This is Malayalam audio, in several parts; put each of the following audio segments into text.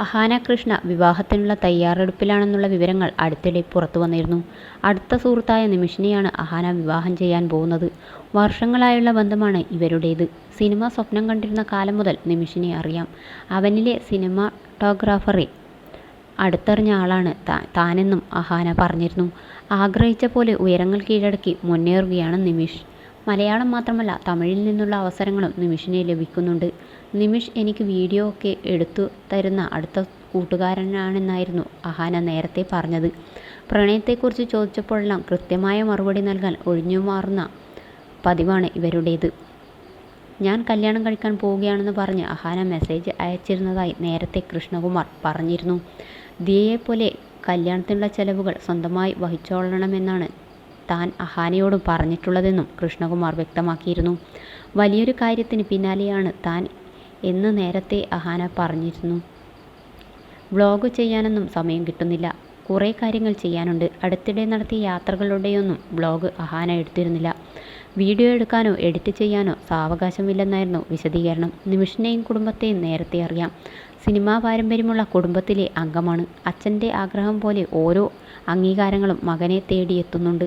അഹാന കൃഷ്ണ വിവാഹത്തിനുള്ള തയ്യാറെടുപ്പിലാണെന്നുള്ള വിവരങ്ങൾ അടുത്തിടെ പുറത്തു വന്നിരുന്നു. അടുത്ത സുഹൃത്തായ നിമിഷിനെയാണ് അഹാന വിവാഹം ചെയ്യാൻ പോകുന്നത്. വർഷങ്ങളായുള്ള ബന്ധമാണ് ഇവരുടേത്. സിനിമ സ്വപ്നം കണ്ടിരുന്ന കാലം മുതൽ നിമിഷിനെ അറിയാം. അവനിലെ സിനിമാറ്റോഗ്രാഫറെ അടുത്തറിഞ്ഞ ആളാണ് താനെന്നും അഹാന പറഞ്ഞിരുന്നു. ആഗ്രഹിച്ച പോലെ ഉയരങ്ങൾ കീഴടക്കി മുന്നേറുകയാണ് നിമിഷ്. മലയാളം മാത്രമല്ല, തമിഴിൽ നിന്നുള്ള അവസരങ്ങളും നിമിഷിന് ലഭിക്കുന്നുണ്ട്. നിമിഷ് എനിക്ക് വീഡിയോ ഒക്കെ എടുത്തു തരുന്ന അടുത്ത കൂട്ടുകാരനാണെന്നായിരുന്നു അഹാന നേരത്തെ പറഞ്ഞത്. പ്രണയത്തെക്കുറിച്ച് ചോദിച്ചപ്പോഴെല്ലാം കൃത്യമായ മറുപടി നൽകാൻ ഒഴിഞ്ഞുമാറുന്ന പതിവാണ് ഇവരുടേത്. ഞാൻ കല്യാണം കഴിക്കാൻ പോവുകയാണെന്ന് പറഞ്ഞ് അഹാന മെസ്സേജ് അയച്ചിരുന്നതായി നേരത്തെ കൃഷ്ണകുമാർ പറഞ്ഞിരുന്നു. ദിയയെപ്പോലെ കല്യാണത്തിനുള്ള ചെലവുകൾ സ്വന്തമായി വഹിച്ചോളണമെന്നാണ് താൻ അഹാനയോടും പറഞ്ഞിട്ടുള്ളതെന്നും കൃഷ്ണകുമാർ വ്യക്തമാക്കിയിരുന്നു. വലിയൊരു കാര്യത്തിന് പിന്നാലെയാണ് താൻ എന്ന് നേരത്തെ അഹാന പറഞ്ഞിരുന്നു. വ്ളോഗ് ചെയ്യാനൊന്നും സമയം കിട്ടുന്നില്ല, കുറേ കാര്യങ്ങൾ ചെയ്യാനുണ്ട്. അടുത്തിടെ നടത്തിയ യാത്രകളുടെയൊന്നും വ്ളോഗ് അഹാന എടുത്തിരുന്നില്ല. വീഡിയോ എടുക്കാനോ എഡിറ്റ് ചെയ്യാനോ സാവകാശമില്ലെന്നായിരുന്നു വിശദീകരണം. നിമിഷിനെയും കുടുംബത്തെയും നേരത്തെ അറിയാം. സിനിമാ പാരമ്പര്യമുള്ള കുടുംബത്തിലെ അംഗമാണ്. അച്ഛൻ്റെ ആഗ്രഹം പോലെ ഓരോ അംഗീകാരങ്ങളും മകനെ തേടിയെത്തുന്നുണ്ട്.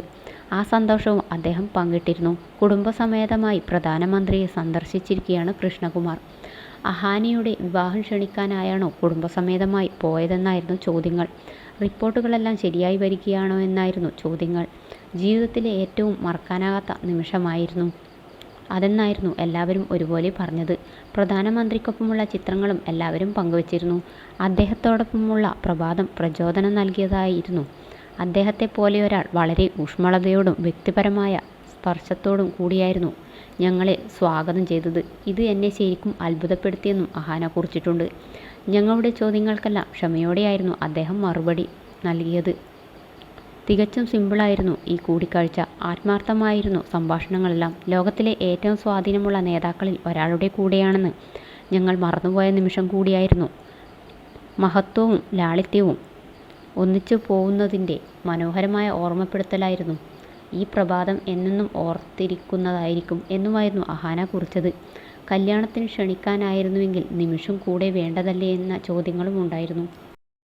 ആ സന്തോഷവും അദ്ദേഹം പങ്കിട്ടിരുന്നു. കുടുംബസമേതമായി പ്രധാനമന്ത്രിയെ സന്ദർശിച്ചിരിക്കുകയാണ് കൃഷ്ണകുമാർ. അഹാനയുടെ വിവാഹം ക്ഷണിക്കാനായാണോ കുടുംബസമേതമായി പോയതെന്നായിരുന്നു ചോദ്യങ്ങൾ. റിപ്പോർട്ടുകളെല്ലാം ശരിയായി വരികയാണോ എന്നായിരുന്നു ചോദ്യങ്ങൾ. ജീവിതത്തിലെ ഏറ്റവും മറക്കാനാകാത്ത നിമിഷമായിരുന്നു അതെന്നായിരുന്നു എല്ലാവരും ഒരുപോലെ പറഞ്ഞത്. പ്രധാനമന്ത്രിക്കൊപ്പമുള്ള ചിത്രങ്ങളും എല്ലാവരും പങ്കുവച്ചിരുന്നു. അദ്ദേഹത്തോടൊപ്പമുള്ള പ്രഭാതം പ്രചോദനം നൽകിയതായിരുന്നു. അദ്ദേഹത്തെ പോലെയൊരാൾ വളരെ ഊഷ്മളതയോടും വ്യക്തിപരമായ സ്പർശത്തോടും കൂടിയായിരുന്നു ഞങ്ങളെ സ്വാഗതം ചെയ്തത്. ഇത് എന്നെ ശരിക്കും അത്ഭുതപ്പെടുത്തിയെന്നും അഹാന കുറിച്ചിട്ടുണ്ട്. ഞങ്ങളുടെ ചോദ്യങ്ങൾക്കെല്ലാം ക്ഷമയോടെയായിരുന്നു അദ്ദേഹം മറുപടി നൽകിയത്. തികച്ചും സിമ്പിളായിരുന്നു ഈ കൂടിക്കാഴ്ച. ആത്മാർത്ഥമായിരുന്നു സംഭാഷണങ്ങളെല്ലാം. ലോകത്തിലെ ഏറ്റവും സ്വാധീനമുള്ള നേതാക്കളിൽ ഒരാളുടെ കൂടെയാണെന്ന് ഞങ്ങൾ മറന്നുപോയ നിമിഷം കൂടിയായിരുന്നു. മഹത്വവും ലാളിത്യവും ഒന്നിച്ചു പോകുന്നതിൻ്റെ മനോഹരമായ ഓർമ്മപ്പെടുത്തലായിരുന്നു. ഈ പ്രഭാതം എന്നെന്നും ഓർത്തിരിക്കുന്നതായിരിക്കും എന്നുമായിരുന്നു അഹാന കുറിച്ചത്. കല്യാണത്തിന് ക്ഷണിക്കാനായിരുന്നുവെങ്കിൽ നിമിഷം കൂടെ വേണ്ടതല്ലേ എന്ന ചോദ്യങ്ങളും ഉണ്ടായിരുന്നു.